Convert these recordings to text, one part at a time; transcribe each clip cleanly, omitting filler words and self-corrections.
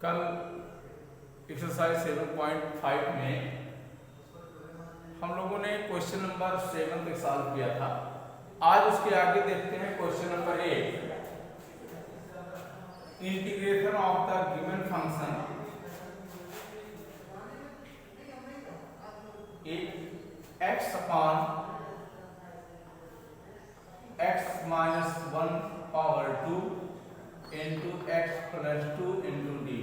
कल एक्सरसाइज 7.5 में हम लोगों ने क्वेश्चन नंबर 7 तक सॉल्व किया था। आज उसके आगे देखते हैं question number 8। Integration of the given function x upon x minus 1 power 2 into x plus 2 into D.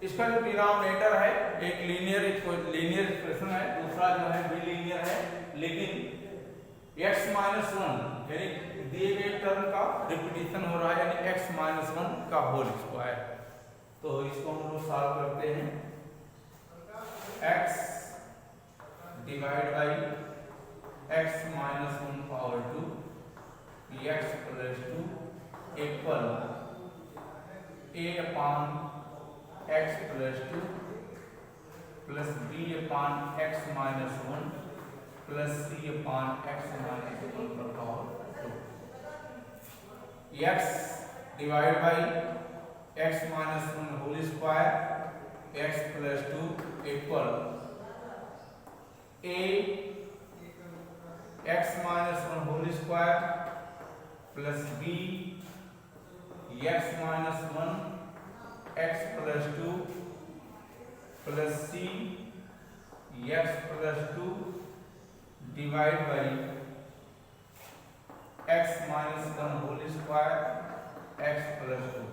इसका जो डिनोमिनेटर है एक लीनियर एक्सप्रेशन है, दूसरा जो है बी लीनियर है, लेकिन x माइनस 1 यानी दिए गए टर्म का रिपीटिशन हो रहा है, यानी x माइनस 1 का होल स्क्वायर। तो इसको हम लोग सॉल्व करते हैं। x divide by x minus 1 power 2 x plus 2 equal a upon x plus 2 plus b upon x minus 1 plus c upon x minus 1 का power 2। x divide by x minus 1 whole square x plus 2 equal a x minus 1 whole square plus b x minus 1 x plus 2 plus c x plus 2 divide by x minus 1 whole square x plus 2।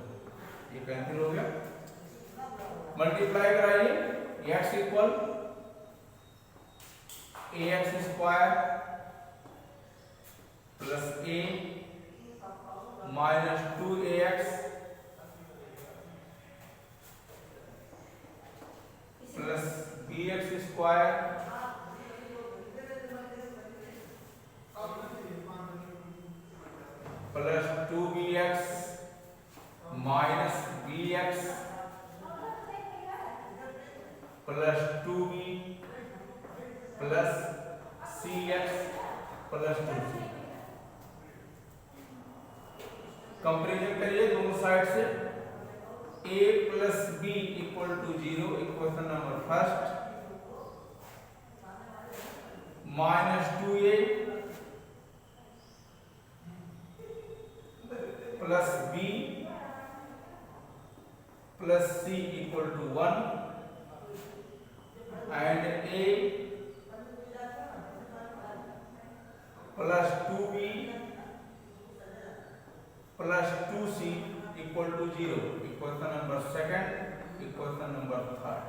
ये cancel हो गया। Multiply कराइए। x equal ax square plus a minus 2ax plus bx square plus 2bx minus bx plus 2b plus cx plus 2c। Comparison करिए दोनों side से। a plus b equal to 0, equation number first, minus 2a plus b plus c equal to 1 and a plus 2b plus 2c equal to 0, equation number second, equation number third.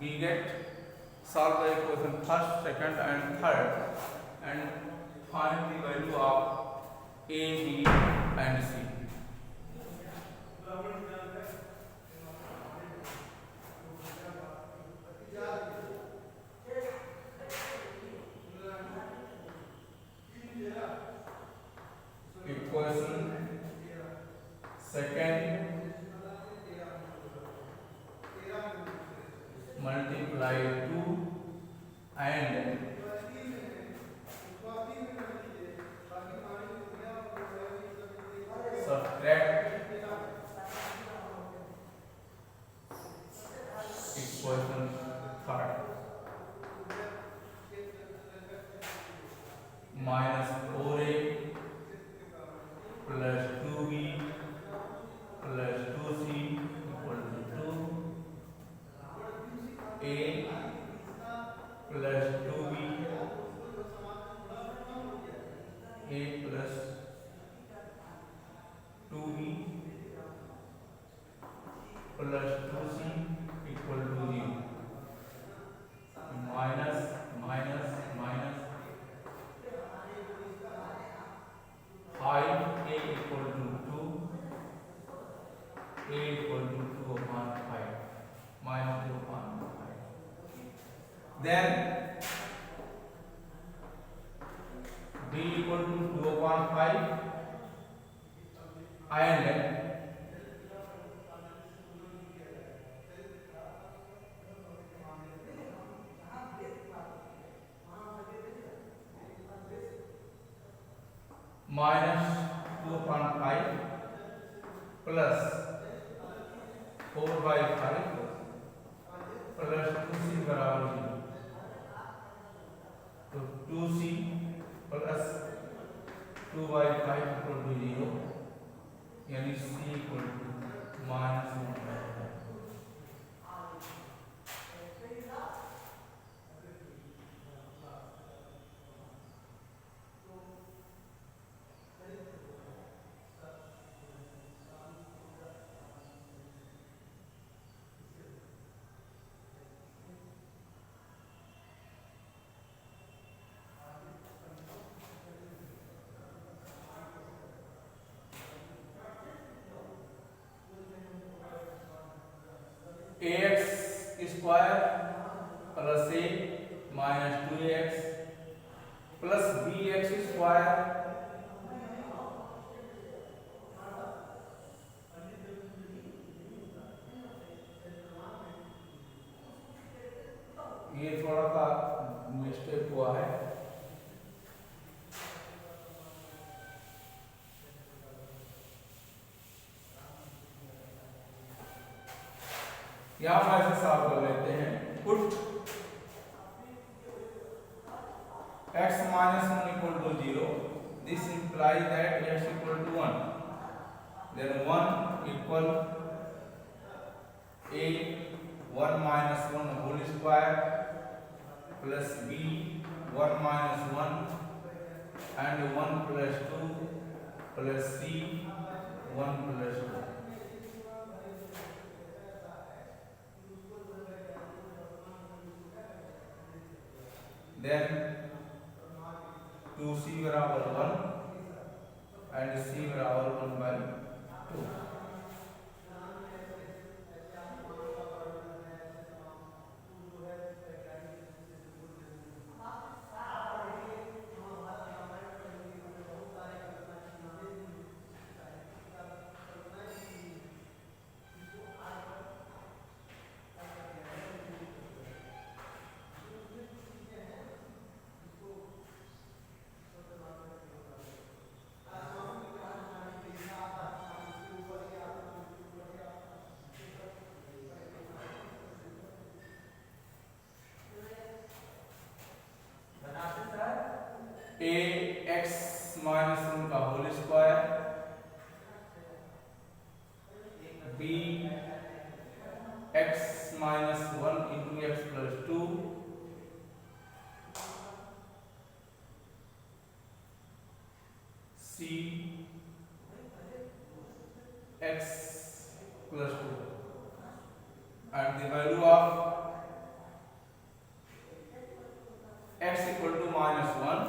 We get solve the equation first, second and third and find the value of a, b and c. Equation second multiply 2 and subtract equation third, minus 4a plus 2b plus 2c equal to 2, a plus 2b a plus 2b plus 2c equal to 0, minus minus minus 5a equal to 2, a equal to 2 upon 5, minus 2 upon 5. Then b equal to 2 upon 5 and minus 2/5 plus 4/5 plus 2c बराबर 0। तो 2c plus 2/5 equal to 0, यानी c equal to -1/5। ax square plus a minus 2ax plus bx square ये थोड़ा सा mistake हुआ है। यहां हम ऐसे सॉल्व कर लेते हैं। Put x minus 1 equal to 0, this implies that x equal to 1, then 1 equal a 1 minus 1 whole square plus b 1 minus 1 and 1 plus 2 plus c 1 plus 2। then 2c बराबर 1 and c बराबर 1/2। a x minus 1 का whole square b x minus 1 into x plus 2 c x plus 2 and the value of x equal to -1,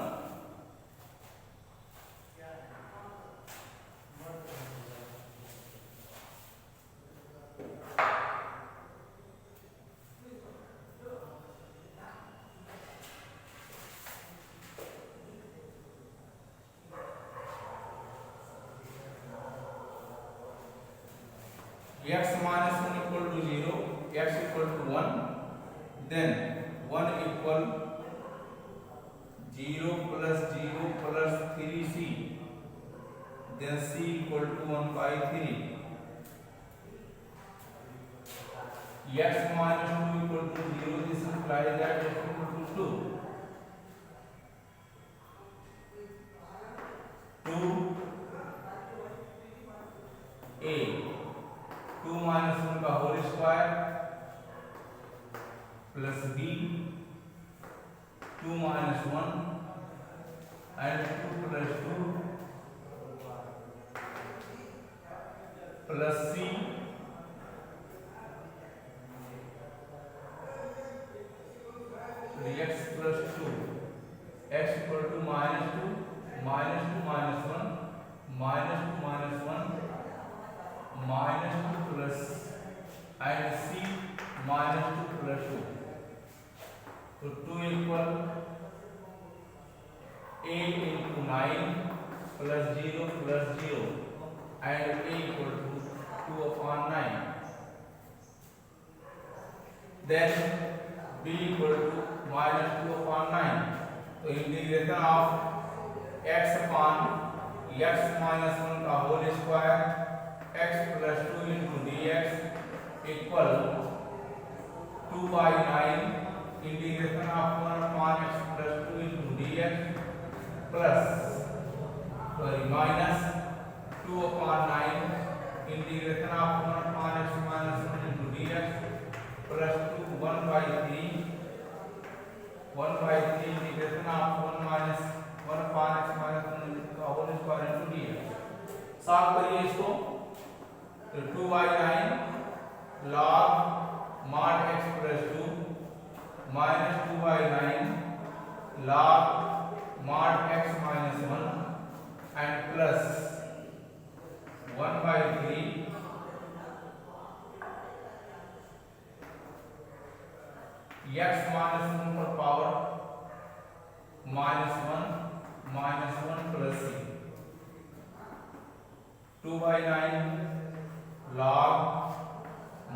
x minus 1 equal to 0, x equal to 1, then 1 equal 0 plus 0 plus 3c, then c equal to 1/3। x minus 2 equal to 0, this implies that x equal to 2। 2a 2 minus 1 का whole square plus b 2 minus 1 and 2 plus 2 plus c x plus 2, x equal to -2 minus 2 minus 1 minus 2 minus 1 minus 2 plus and c minus 2 plus 2। तो 2 equal a into 9 plus 0 plus 0 and a equal to 2/9। then b equal to -2/9। तो integration of x upon x minus 1 का whole square x plus 2 into dx equal 2/9 integration of 1 upon x plus 2 into dx plus minus 2 upon 9 integration of 1 upon x minus 1 into dx plus 2 1/3 integration of 1 minus 1 upon x minus 1 का whole square into dx। Solve करिए इसको तो 2/9 log mod x plus 2 minus 2/9 log mod x minus 1 and plus 1/3 x minus 1 पर power minus 1 plus c 2/9 log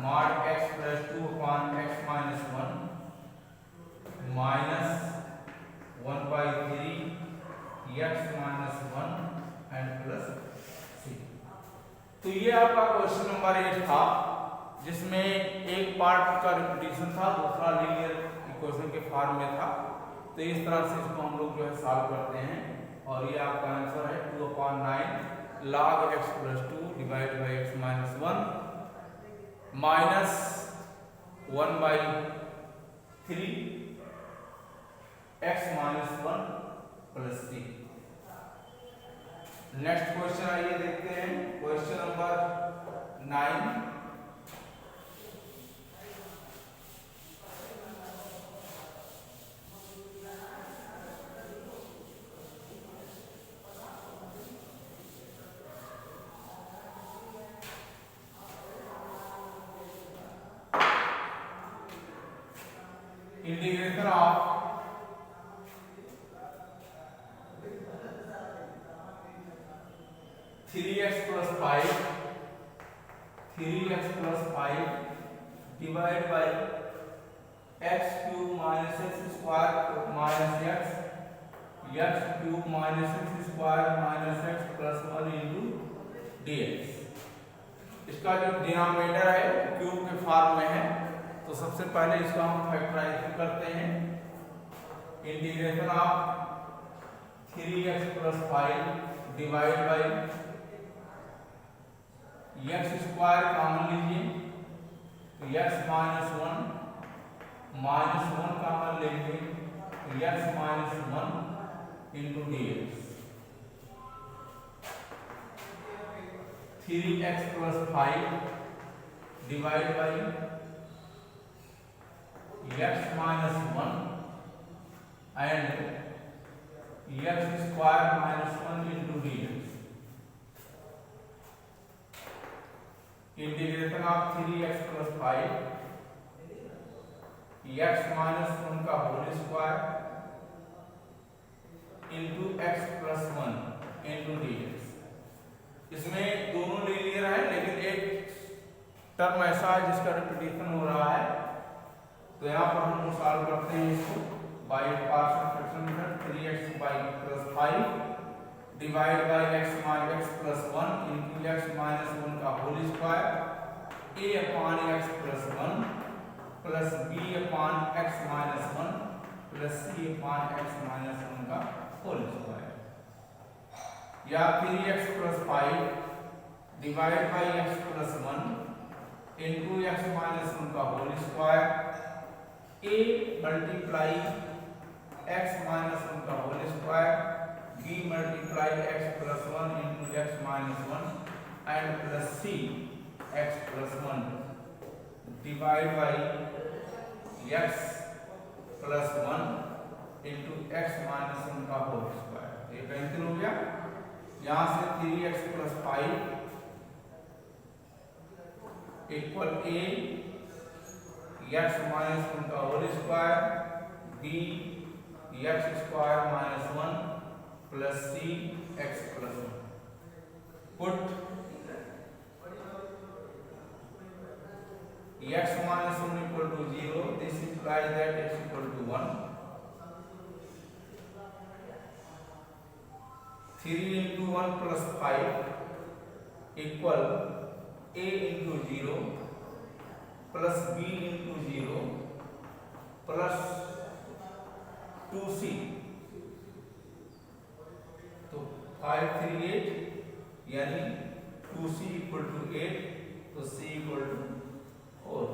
mod x plus 2 upon x minus 1 minus 1/3 x minus 1 and plus c। तो ये आपका question number 8 था जिसमें एक part का repetition था, दूसरा लीनियर इक्वेशन के फॉर्म में था। तो इस तरह से इसको हम लोग जो है सॉल्व करते हैं और ये आपका आंसर है 2/9 log x plus 2 divide by x minus 1 minus 1/3 x minus 1 plus c। Next question आइए देखते हैं, question number 9। Integration of 3x plus 5 divide by x cube minus x square minus x cube minus x square minus x plus 1 into dx। इसका जो denominator है cube के form में है, तो सबसे पहले इसका हम फैक्टराइजेशन करते हैं। Integration of 3x plus 5 divide by x square common लीजिए तो x माइनस 1 कॉमन लेंगे तो x minus 1 into dx। 3x plus 5 divide by x minus 1 and x square minus 1 into dx। Integration of 3x plus 5 x minus 1 का whole square into x plus 1 into dx। इसमें दोनों linear है लेकिन एक term ऐसा है जिसका repetition हो रहा है, तो यहाँ पर हम लोग सॉल्व करते हैं इसको by partial fraction method. 3x plus 5 divide by x minus x plus 1 into x minus 1 का whole square a upon x plus 1 plus b upon x minus 1 plus c upon x minus 1 का whole square, या 3x plus 5 divide by x plus 1 into x minus 1 का whole square a multiply x minus 1 का whole square b multiply x plus 1 into x minus 1 and plus c x plus 1 divide by x plus 1 into x minus 1 का whole square. ये cancel हो गया, यहाँ से 3x plus 5 equal a x minus 1 का whole square b x square minus 1 plus c x plus 1। Put x minus 1 equal to 0, this implies that x equal to 1। 3 into into 1 plus 5 equal a into 0 plus b into 0 plus 2c। तो 5 3 8 यानी 2c equal to 8, तो c equal to 4।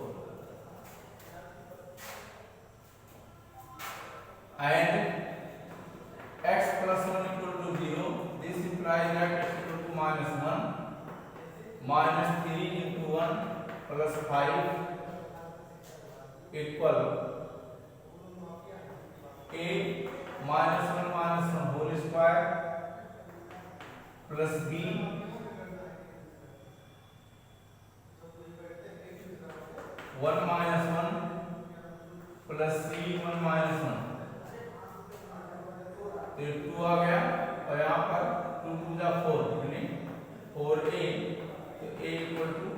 and x plus 1 equal to 0, this implies that x equal to minus 1, minus 3 into 1 plus 5 equal a minus 1 whole square plus b one minus 1 plus c 1 minus 1। तो 2 आ गया और यहाँ पर 2 2 जा 4 यानी 4a, तो a equal to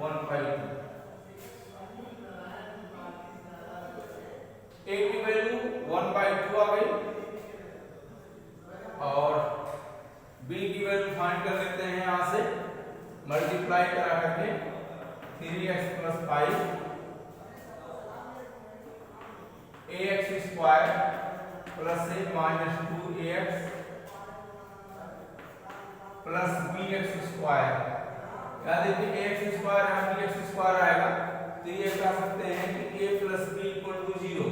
1/2। a की value 1/2 आ गई और b की वैल्यू फाइंड कर लेते हैं यहाँ से मल्टीप्लाई करा करके 3x plus 5 ax square plus से minus 2ax plus bx square. यहाँ देखिए ax स्क्वायर यहाँ bx स्क्वायर आएगा, तो ये कह सकते हैं कि a plus b equal to 0।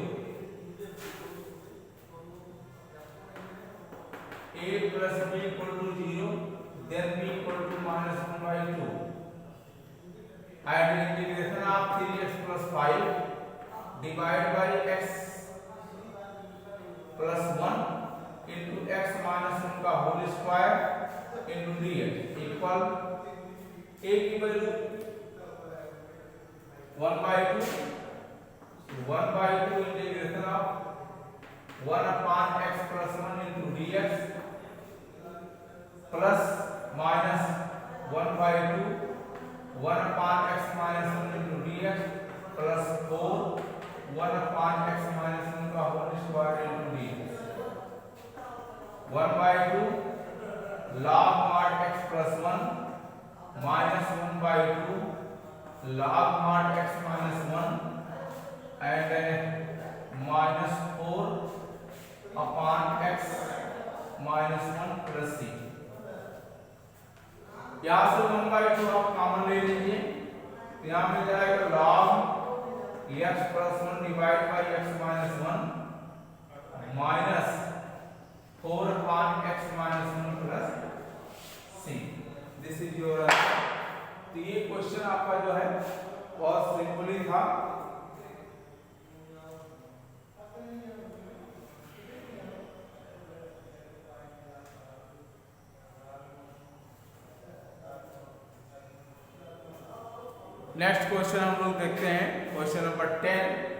a plus b equal to 0, then b equal to minus 1/2 and integration of 3x plus 5 divide by x plus 1 into X minus 1 का whole square into dx equal a की value 1/2, 1/2 integration of 1/x plus 1 into dx plus minus 1/2 1/x minus 1 into dx plus 4 1/x minus 1 का whole square into dx 1/2 log mod x plus 1 minus 1/2 log mod x minus 1 and minus 4 upon x minus 1 plus c। यहाँ से 1/2 आप common ले लीजिए, यहाँ मिल जाएगा log x plus 1 divided by x minus 1 minus 4 upon x minus 1 plus c। This is your answer। तो ये question आपका जो है बहुत सिंपल ही था। नेक्स्ट क्वेश्चन हम लोग देखते हैं, question number 10।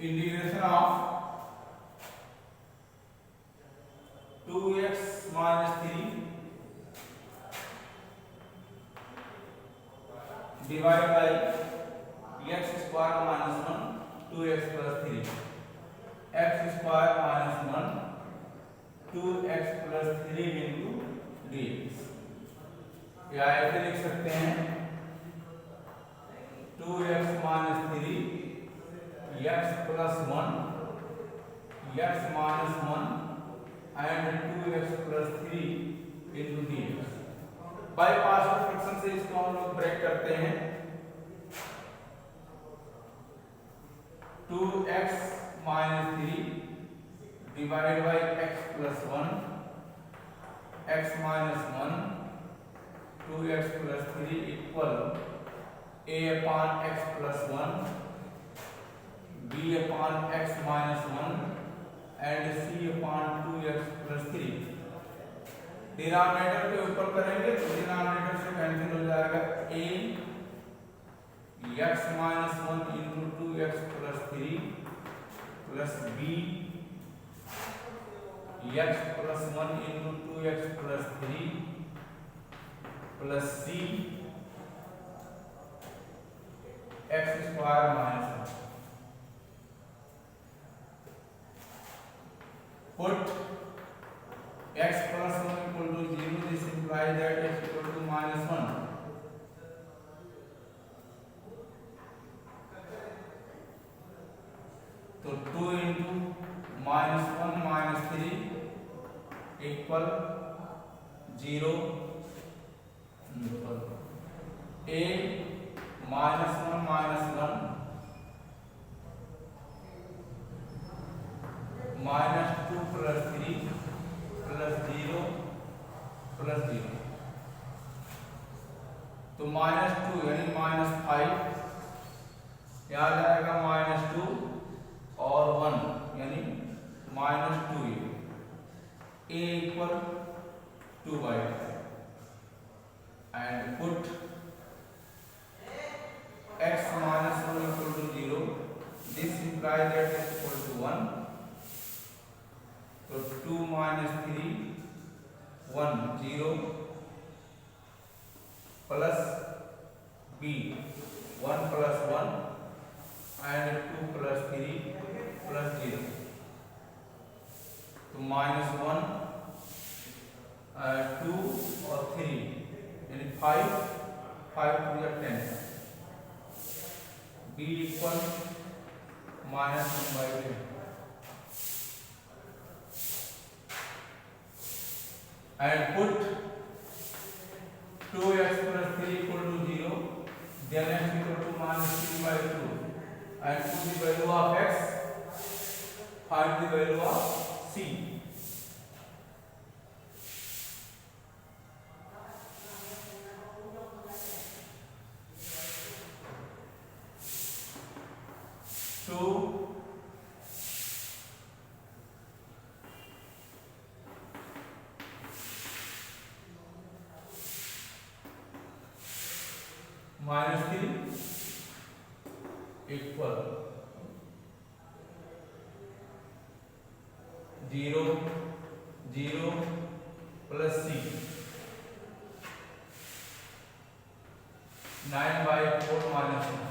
Integration of 2x minus 3 divide by x square minus 1 2x plus 3 x square minus 1 2x plus 3 into dx। या ऐसे लिख सकते हैं 2x minus 3 x plus 1 x minus 1 and 2x plus 3 into dx। By partial fraction से इसको हम लोग break करते हैं। 2x minus 3 divided by x plus 1 x minus 1 2x plus 3 equal a upon x plus 1 b upon x minus 1 and c upon 2x plus 3। Denominator के ऊपर करेंगे तो डिनोमिनेटर से कैंसिल हो जाएगा a x minus 1 into 2x plus 3 plus b x plus 1 into 2x plus 3 plus c x square minus 1। Put x plus 1 equal to 0, this implies that x equal to minus 1। तो 2 into minus 1 minus 3 equal 0। a minus 1 minus 1 minus 2 plus 3 plus 0 plus 0। तो minus 2 यानी minus 5 क्या आ जाएगा minus 2 और 1 यानी minus 2a equal 2/5 and put x minus 1 equal to 0, this implies that x equal to 1। तो 2 minus 3 1 0 plus b 1 plus 1 and 2 plus 3 plus 0। तो minus 1 2 और 3 यानी 5 to the 10 b equal minus 1/10 and put 2x plus 3 equal to 0, then x equal to minus 3/2 and put the value of x, find the value of c। minus 3 equal 0 0 plus c 9/4 minus 1।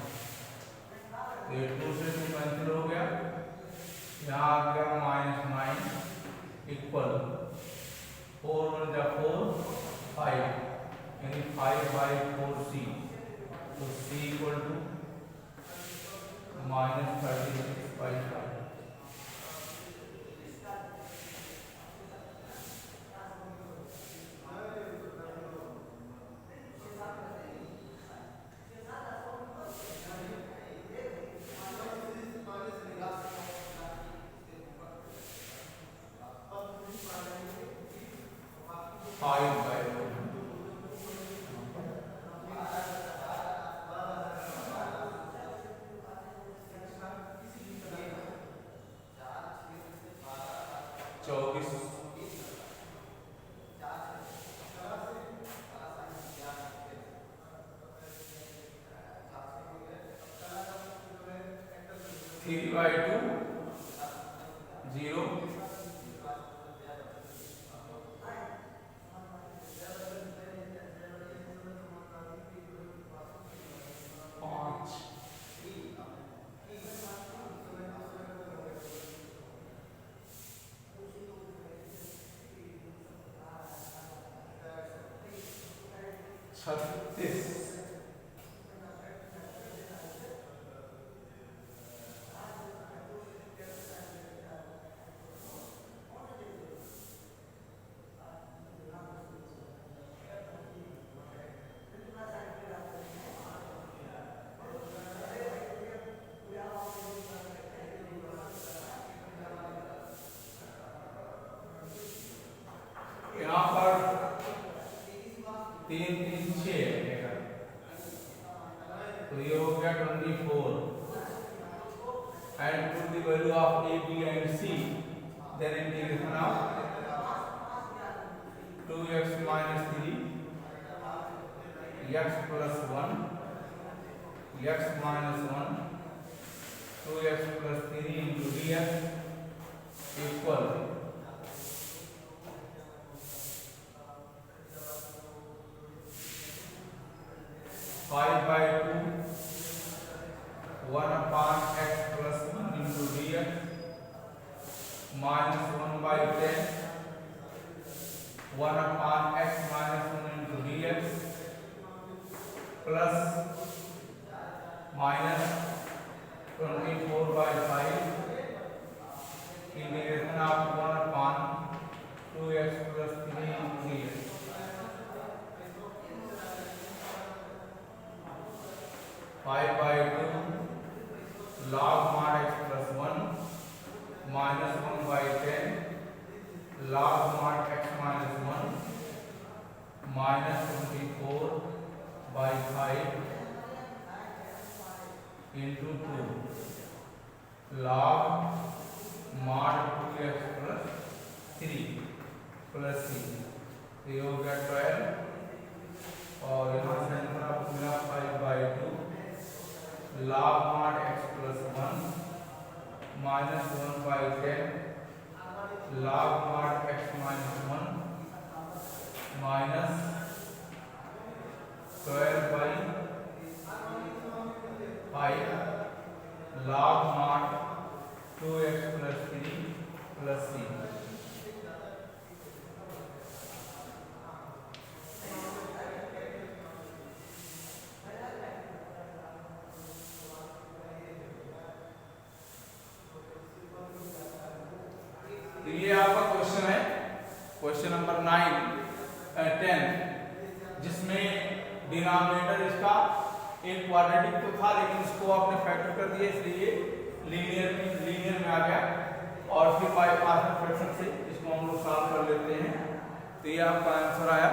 तो ये 2 से 2 cancel हो गया, यहाँ आ गया -9 equal 4 1 जा 4 5 यानी 5/4c। तो c equal to -36/5। Three by two 0 5 36 यहाँ पर 3 3 6 तो ये हो गया 24 and the value of a, b and c, then integration of 2x minus 3 x plus 1 x minus 1 2x plus 3 into dx equal 5 by 2 1 upon x plus 1 into dx minus 1 by 10 1 upon x minus 1 into dx plus minus 24 by 5 integration of 1 upon 2x plus 3 into dx 5 by 2 log mod x plus 1 minus 1 by 10 log mod x minus 1 minus 24 by 5 into 2 log mod 2x plus 3 plus c, तो ये हो गया 12 और यहाँ से आपको मिला 5 by 2 log mod x plus 1 minus 1 by 10 log mod x minus 1 minus 12 by 5 log mod 2x plus 3 plus c. तो ये आपका क्वेश्चन है, क्वेश्चन नंबर 10, जिसमें डिनोमिनेटर इसका एक क्वाड्रेटिक तो था लेकिन इसको आपने फैक्टर कर दिया इसलिए लीनियर में आ गया और फिर बाय पार्शियल फ्रैक्शन से इसको हम लोग सॉल्व कर लेते हैं। तो ये आपका आंसर आया